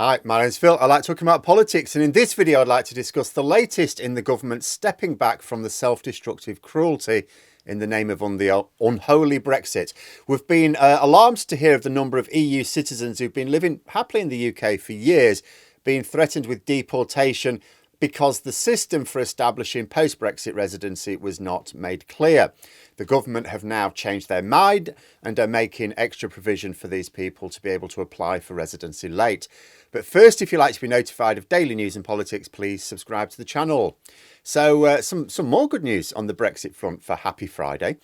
Hi, my name's Phil. I like talking about politics, and in this video I'd like to discuss the latest in the government stepping back from the self-destructive cruelty in the name of the unholy Brexit. We've been alarmed to hear of the number of EU citizens who've been living happily in the UK for years being threatened with deportation because the system for establishing post-Brexit residency was not made clear. The government have now changed their mind and are making extra provision for these people to be able to apply for residency late. But first, if you'd like to be notified of daily news and politics, please subscribe to the channel. So some more good news on the Brexit front for Happy Friday.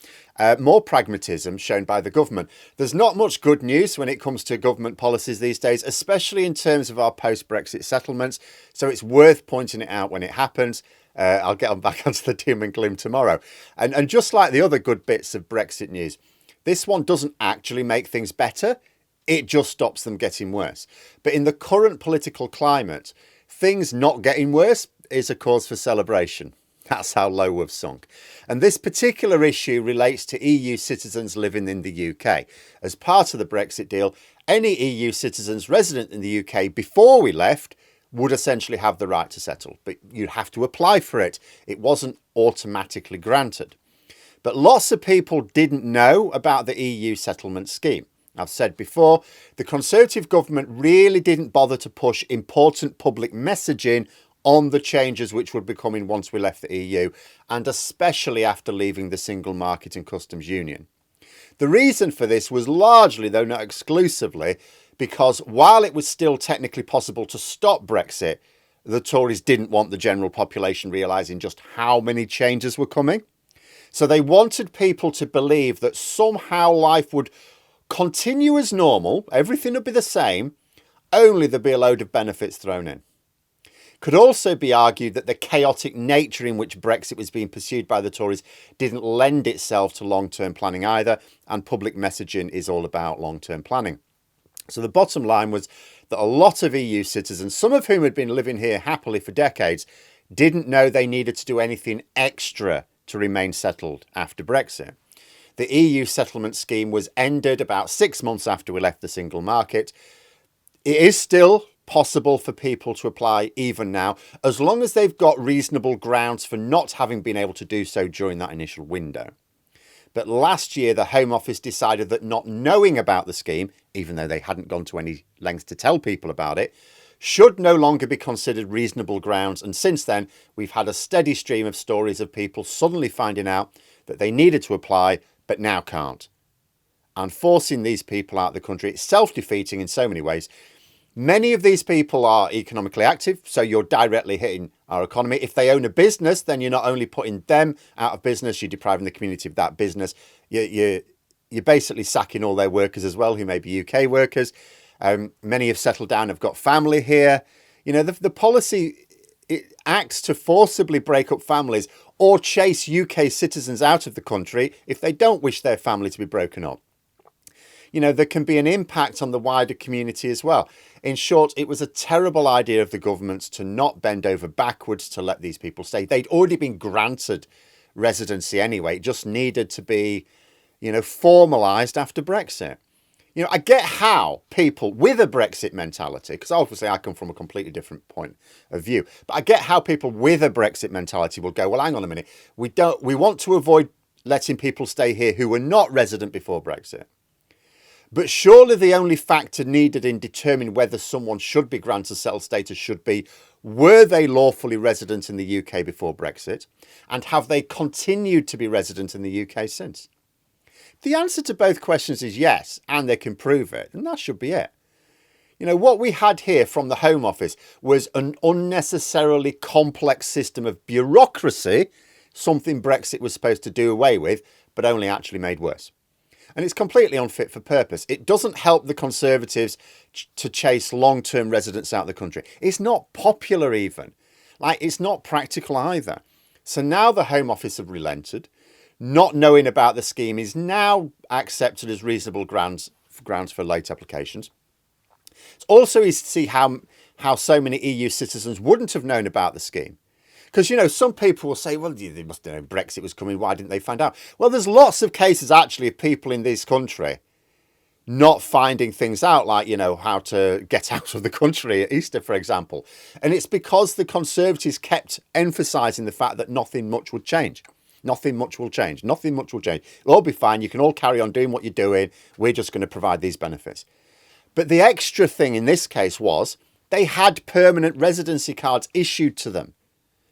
More pragmatism shown by the government. There's not much good news when it comes to government policies these days, especially in terms of our post-Brexit settlements. So it's worth pointing it out when it happens. I'll get back onto the doom and gloom tomorrow. And just like the other good bits of Brexit news, this one doesn't actually make things better. It just stops them getting worse. But in the current political climate, things not getting worse is a cause for celebration. That's how low we've sunk. And this particular issue relates to EU citizens living in the UK. As part of the Brexit deal, any EU citizens resident in the UK before we left would essentially have the right to settle, but you'd have to apply for it. It wasn't automatically granted. But lots of people didn't know about the EU settlement scheme. I've said before, the Conservative government really didn't bother to push important public messaging on the changes which would be coming once we left the EU, and especially after leaving the single market and customs union. The reason for this was largely, though not exclusively, because while it was still technically possible to stop Brexit, the Tories didn't want the general population realising just how many changes were coming. So they wanted people to believe that somehow life would continue as normal, everything would be the same, only there'd be a load of benefits thrown in. Could also be argued that the chaotic nature in which Brexit was being pursued by the Tories didn't lend itself to long-term planning either, and public messaging is all about long-term planning. So the bottom line was that a lot of EU citizens, some of whom had been living here happily for decades, didn't know they needed to do anything extra to remain settled after Brexit. The EU settlement scheme was ended about 6 months after we left the single market. It is still possible for people to apply even now, as long as they've got reasonable grounds for not having been able to do so during that initial window. But last year, the Home Office decided that not knowing about the scheme, even though they hadn't gone to any lengths to tell people about it, should no longer be considered reasonable grounds. And since then, we've had a steady stream of stories of people suddenly finding out that they needed to apply, but now can't. And forcing these people out of the country, it's self-defeating in so many ways. Many of these people are economically active, so you're directly hitting our economy. If they own a business, then you're not only putting them out of business, you're depriving the community of that business. You're basically sacking all their workers as well, who may be UK workers. Many have settled down, have got family here. You know, the policy, it acts to forcibly break up families or chase UK citizens out of the country if they don't wish their family to be broken up. You know, there can be an impact on the wider community as well. In short, it was a terrible idea of the government to not bend over backwards to let these people stay. They'd already been granted residency anyway. It just needed to be, formalised after Brexit. I get how people with a Brexit mentality, because obviously I come from a completely different point of view, but I get how people with a Brexit mentality will go, well, hang on a minute. We want to avoid letting people stay here who were not resident before Brexit. But surely the only factor needed in determining whether someone should be granted settled status should be, were they lawfully resident in the UK before Brexit? And have they continued to be resident in the UK since? The answer to both questions is yes, and they can prove it, and that should be it. What we had here from the Home Office was an unnecessarily complex system of bureaucracy, something Brexit was supposed to do away with, but only actually made worse. And it's completely unfit for purpose. It doesn't help the Conservatives to chase long-term residents out of the country. It's not popular even. It's not practical either. So now the Home Office have relented. Not knowing about the scheme is now accepted as reasonable grounds for late applications. It's also easy to see how so many EU citizens wouldn't have known about the scheme. Because, some people will say, well, they must have known Brexit was coming. Why didn't they find out? Well, there's lots of cases, actually, of people in this country not finding things out, like, how to get out of the country at Easter, for example. And it's because the Conservatives kept emphasising the fact that nothing much would change. Nothing much will change. Nothing much will change. It'll all be fine. You can all carry on doing what you're doing. We're just going to provide these benefits. But the extra thing in this case was they had permanent residency cards issued to them.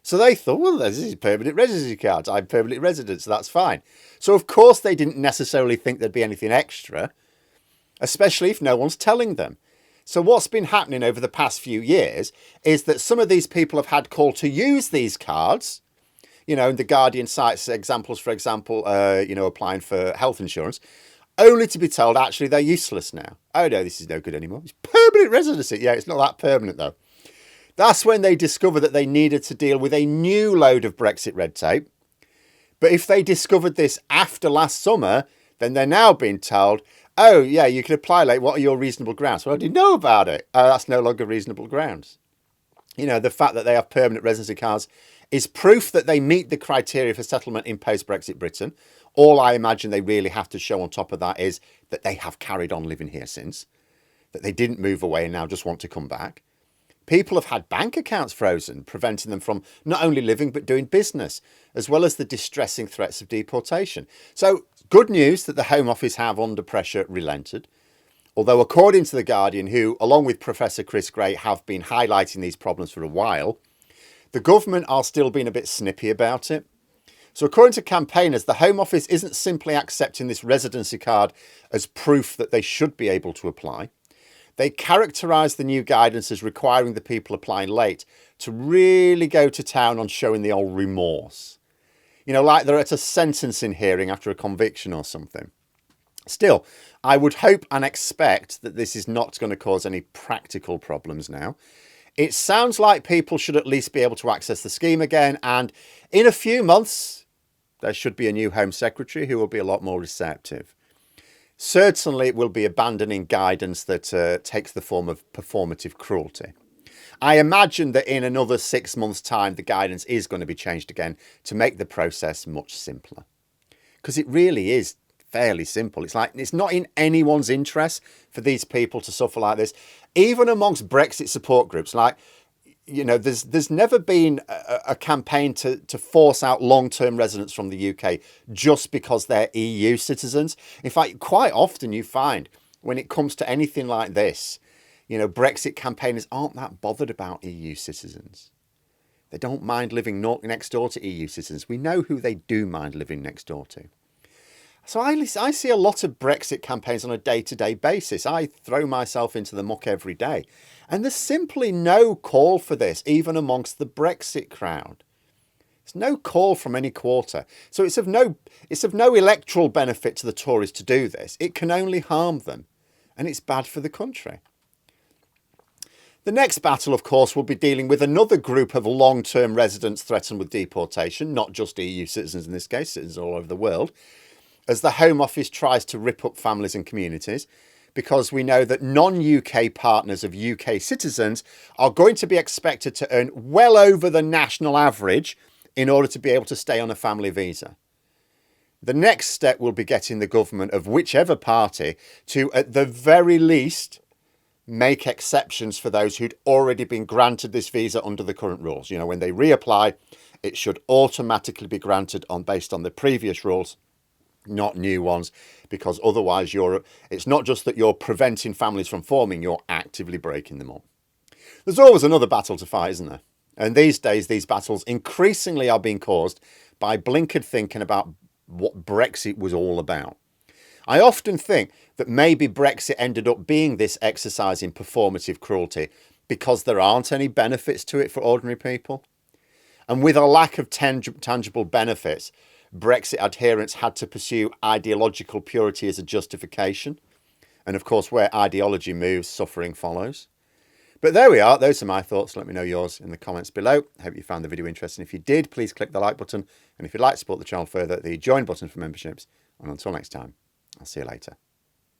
So they thought, well, this is permanent residency cards. I'm permanently resident, so that's fine. So, of course, they didn't necessarily think there'd be anything extra, especially if no one's telling them. So what's been happening over the past few years is that some of these people have had call to use these cards. And the Guardian cites examples, for example, applying for health insurance, only to be told, actually, they're useless now. Oh, no, this is no good anymore. It's permanent residency. Yeah, it's not that permanent, though. That's when they discovered that they needed to deal with a new load of Brexit red tape. But if they discovered this after last summer, then they're now being told, oh, yeah, you can apply late. What are your reasonable grounds? Well, I didn't know about it. That's no longer reasonable grounds. The fact that they have permanent residency cards is proof that they meet the criteria for settlement in post-Brexit Britain. All I imagine they really have to show on top of that is that they have carried on living here since, that they didn't move away and now just want to come back. People have had bank accounts frozen, preventing them from not only living but doing business, as well as the distressing threats of deportation. So good news that the Home Office have, under pressure, relented. Although, according to The Guardian, who, along with Professor Chris Gray, have been highlighting these problems for a while, the government are still being a bit snippy about it. So according to campaigners, the Home Office isn't simply accepting this residency card as proof that they should be able to apply. They characterise the new guidance as requiring the people applying late to really go to town on showing the old remorse. Like they're at a sentencing hearing after a conviction or something. Still, I would hope and expect that this is not going to cause any practical problems now. It sounds like people should at least be able to access the scheme again, and in a few months, there should be a new Home Secretary who will be a lot more receptive. Certainly, it will be abandoning guidance that takes the form of performative cruelty. I imagine that in another 6 months' time, the guidance is going to be changed again to make the process much simpler. Because it really is fairly simple. It's like it's not in anyone's interest for these people to suffer like this. Even amongst Brexit support groups, there's never been a campaign to force out long-term residents from the UK just because they're EU citizens. In fact, quite often you find when it comes to anything like this, Brexit campaigners aren't that bothered about EU citizens. They don't mind living next door to EU citizens. We know who they do mind living next door to. So I see a lot of Brexit campaigns on a day-to-day basis. I throw myself into the muck every day. And there's simply no call for this, even amongst the Brexit crowd. There's no call from any quarter. So it's of no electoral benefit to the Tories to do this. It can only harm them. And it's bad for the country. The next battle, of course, will be dealing with another group of long-term residents threatened with deportation, not just EU citizens in this case, citizens all over the world, as the Home Office tries to rip up families and communities, because we know that non-UK partners of UK citizens are going to be expected to earn well over the national average in order to be able to stay on a family visa. The next step will be getting the government of whichever party to, at the very least, make exceptions for those who'd already been granted this visa under the current rules. When they reapply, it should automatically be granted based on the previous rules, not new ones, because otherwise it's not just that you're preventing families from forming, you're actively breaking them up. There's always another battle to fight, isn't there? And these days, these battles increasingly are being caused by blinkered thinking about what Brexit was all about. I often think that maybe Brexit ended up being this exercise in performative cruelty because there aren't any benefits to it for ordinary people. And with a lack of tangible benefits, Brexit adherents had to pursue ideological purity as a justification. And of course, where ideology moves, suffering follows. But there we are. Those are my thoughts. Let me know yours in the comments below. I hope you found the video interesting. If you did, please click the like button. And if you'd like to support the channel further, the join button for memberships. And until next time, I'll see you later.